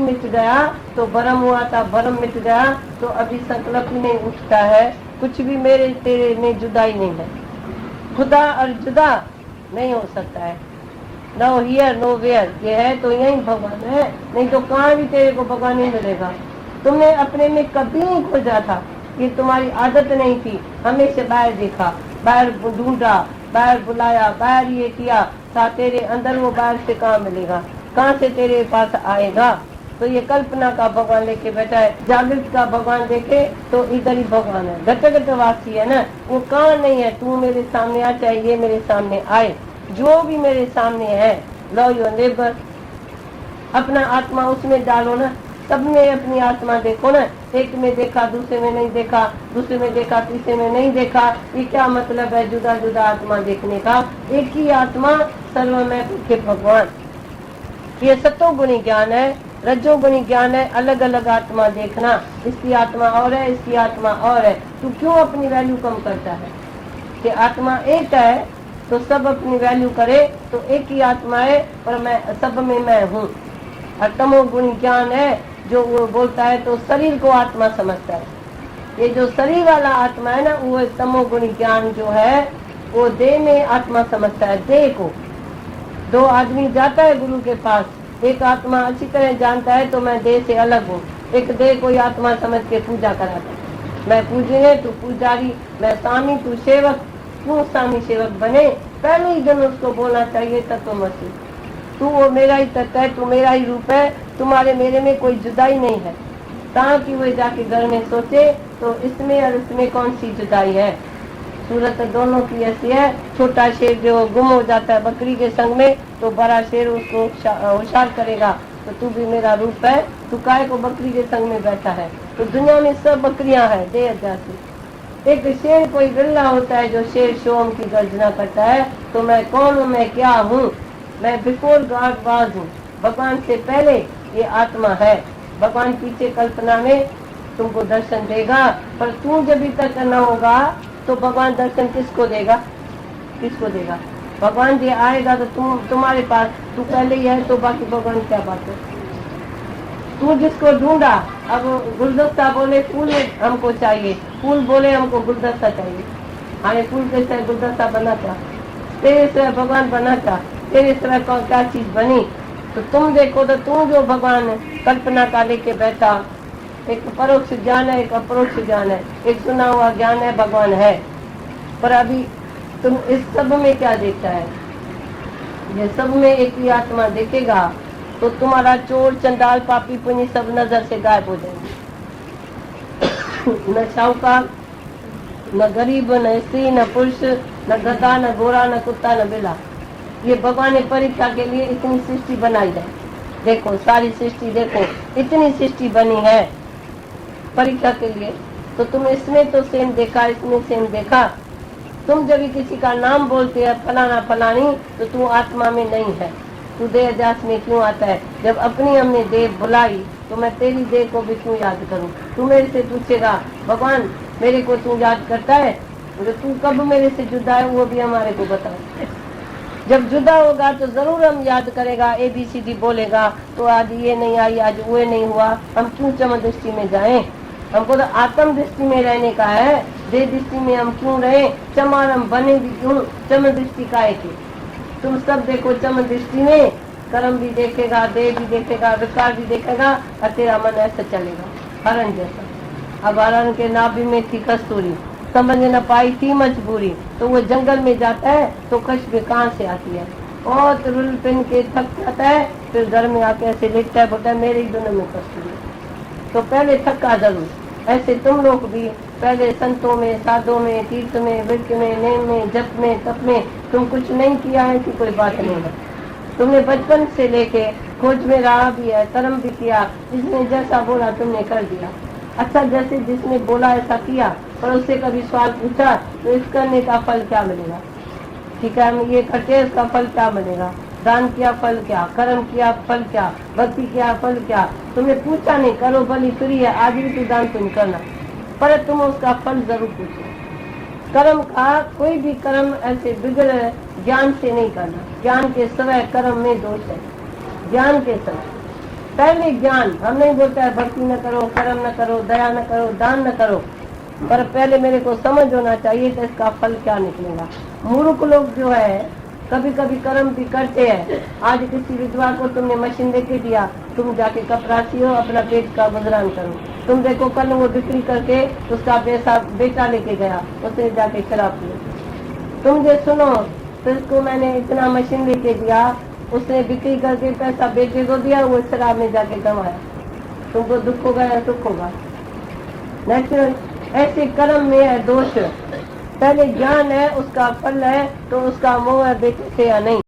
मिट गया तो भरम हुआ था, भरम मिट गया तो अभी संकल्प ही नहीं उठता है, कुछ भी मेरे तेरे में जुदाई नहीं है। खुदा और जुदा नहीं हो सकता है। नो हियर नो वेयर, ये है तो यही भगवान है, नहीं तो कहाँ भी तेरे को भगवान नहीं मिलेगा। तुमने अपने में कभी नहीं खोजा था, ये तुम्हारी आदत नहीं थी। हमेशा बाहर देखा, बाहर ढूंढा, बाहर बुलाया, बाहर ये किया था, तेरे अंदर वो बाहर से कहाँ मिलेगा, कहाँ से तेरे पास आएगा। तो ये कल्पना का भगवान लेके बैठा है, जागृत का भगवान देखे तो इधर ही भगवान है, घट घट वासी है ना, वो कहाँ नहीं है। तू मेरे सामने आ, चाहे ये मेरे सामने आए, जो भी मेरे सामने है, लव योर नेबर, अपना आत्मा उसमें डालो ना। सबने अपनी आत्मा देखो ना, एक में देखा, दूसरे में नहीं देखा, दूसरे में देखा, तीसरे में नहीं देखा, ये क्या मतलब है जुदा जुदा आत्मा देखने का। एक ही आत्मा सर्वमय के भगवान। ये सत्वगुणी ज्ञान है, रजोगुणी ज्ञान है, अलग अलग आत्मा देखना, इसकी आत्मा और है, इसकी आत्मा और है। तू क्यों अपनी वैल्यू कम करता है कि आत्मा एक है तो सब अपनी वैल्यू करे, तो एक ही आत्मा है पर मैं सब में मैं हूँ। और तमोगुणी ज्ञान है जो वो बोलता है तो शरीर को आत्मा समझता है। ये जो शरीर वाला आत्मा है ना, वो तमोगुणी ज्ञान जो है वो देह में आत्मा समझता है। देह को दो आदमी जाता है गुरु के पास, एक आत्मा अच्छी तरह जानता है तो मैं देह से अलग हूँ, एक देह को आत्मा समझ के पूजा कराता है। मैं पूजने तू पुजारी, मैं स्वामी तू सेवक, क्यों स्वामी सेवक बने। पहले ही दिन उसको बोलना चाहिए तत्वमसि, तू वो मेरा ही तत्व है, तू मेरा ही रूप है, तुम्हारे मेरे में कोई जुदाई नहीं है। ताकि वो जाके घर में सोचे तो इसमें और इसमें कौन सी जुदाई है। सूरत दोनों की ऐसी है। छोटा शेर जो गुम हो जाता है बकरी के संग में तो बड़ा शेर उसको होशियार करेगा, तो तू भी मेरा रूप है, तू काहे को बकरी के संग में बैठा है। तो दुनिया में सब बकरियां हैं देह जाती। एक शेर कोई बिल्ला होता है जो शेर शोम की गर्जना करता है, तो मैं कौन हूँ, मैं क्या हूँ, मैं बिफोर गॉड वाज हूँ। भगवान से पहले ये आत्मा है, भगवान पीछे कल्पना में तुमको दर्शन देगा, पर तू जब तक न होगा तो भगवान दर्शन किसको देगा, किसको देगा। भगवान जी आएगा तो तुम्हारे पास, तू पहले ही है तो बाकी भगवान क्या बात है। तू जिसको ढूंढा, अब गुलदस्ता बोले फूल हमको चाहिए, फूल बोले हमको गुलदस्ता चाहिए। हाँ, फूल कैसे गुलदस्ता बना था, तेरे से भगवान बना था, तेरे तरह का क्या चीज बनी। तो तुम देखो तो तुम जो भगवान कल्पना का लेके बैठा, एक परोक्ष ज्ञान है, एक अपरोक्ष ज्ञान है, एक सुना हुआ ज्ञान है, भगवान है। पर अभी तुम इस सब में क्या देखता है, ये सब में एक ही आत्मा देखेगा तो तुम्हारा चोर चंडाल पापी पुण्य सब नजर से गायब हो जाएंगे। न साहूकार, न गरीब, न स्त्री, न पुरुष, न गधा, न घोड़ा, न कुत्ता, न बिल्ला। ये भगवान ने परीक्षा के लिए इतनी सृष्टि बनाई है। देखो सारी सृष्टि देखो, इतनी सृष्टि बनी है परीक्षा के लिए। तो तुम इसमें तो सेम देखा, इसमें सेम देखा। तुम जब किसी का नाम बोलते हैं फलाना फलानी, तो तू आत्मा में नहीं है, तू देह अध्यास में क्यों आता है। जब अपनी हमने देह बुलाई तो मैं तेरी देह को भी क्यों याद करूं। तू मेरे से पूछेगा भगवान मेरे को तू याद करता है, तो तू कब मेरे से जुदा है वो भी हमारे को बताओ। जब जुदा होगा तो जरूर हम याद करेगा, ABCD बोलेगा, तो आज ये नहीं आई, आज वो नहीं हुआ, हम क्यों चम दृष्टि में जाएं। हमको तो आत्म दृष्टि में रहने का है, देह दृष्टि में हम क्यों रहे। चमार हम बने भी क्यों, चम दृष्टि का है। तुम सब देखो चम दृष्टि में, कर्म भी देखेगा, देह भी देखेगा, विकार भी देखेगा, और तेरा मन ऐसा चलेगा हरण जैसा। अब हरण के नाभि में थी कस्तूरी, समझ न पाई थी मजबूरी, तो वो जंगल में जाता है तो खुशबू कहाँ से आती है, और रुल पिन के थक जाता है, फिर घर में आके ऐसे लेटता है, बोलता है मेरे ही दोनों में कस्तूरी। तो पहले थका जरूर। ऐसे तुम लोग भी पहले संतों में, साधों में, तीर्थ में, वृक्ष में, नेम में, जप में, तप में तुम कुछ नहीं किया है कि कोई बात नहीं है। तुमने बचपन से लेके खोज में रहा भी है, कर्म भी किया, जिसने जैसा बोला तुमने कर दिया। अच्छा, जैसे जिसने बोला ऐसा किया, पर उससे कभी सवाल पूछा तो इस करने का फल क्या मिलेगा। ठीक है, हम ये करते हैं, इसका फल क्या मिलेगा। दान किया फल क्या, कर्म किया फल क्या, भक्ति किया फल क्या। तुमने पूछा नहीं, करो बलि फ्री है, आज भी तू दान तुम करना, पर तुम उसका फल जरूर पूछो। कर्म का कोई भी कर्म ऐसे बिगड़ ज्ञान से नहीं करना, ज्ञान के समय कर्म में दोष है, ज्ञान के समय। पहले ज्ञान, हम नहीं बोलता है भक्ति न करो, कर्म न करो, दया न करो, दान न करो, पर पहले मेरे को समझ होना चाहिए तो इसका फल क्या निकलेगा। मूर्ख लोग जो है कभी कभी कर्म भी करते हैं। आज किसी विधवा को तुमने मशीन देके दिया, तुम जाके कपड़ा सियो, अपना पेट का गुजरान करो। तुम देखो कल वो बिक्री करके उसका पैसा बेटा लेके गया, उसने जाके शराब पी। तुम जो सुनो, उसको मैंने इतना मशीन लेके दिया, उसने बिक्री करके पैसा बेटे को दिया, वो शराब में जाके गंवाया। तुमको दुख होगा या सुख होगा? नेचुरल। ऐसे कर्म में है दोष। पहले ज्ञान है, उसका फल है, तो उसका मोह है बेटे से या नहीं।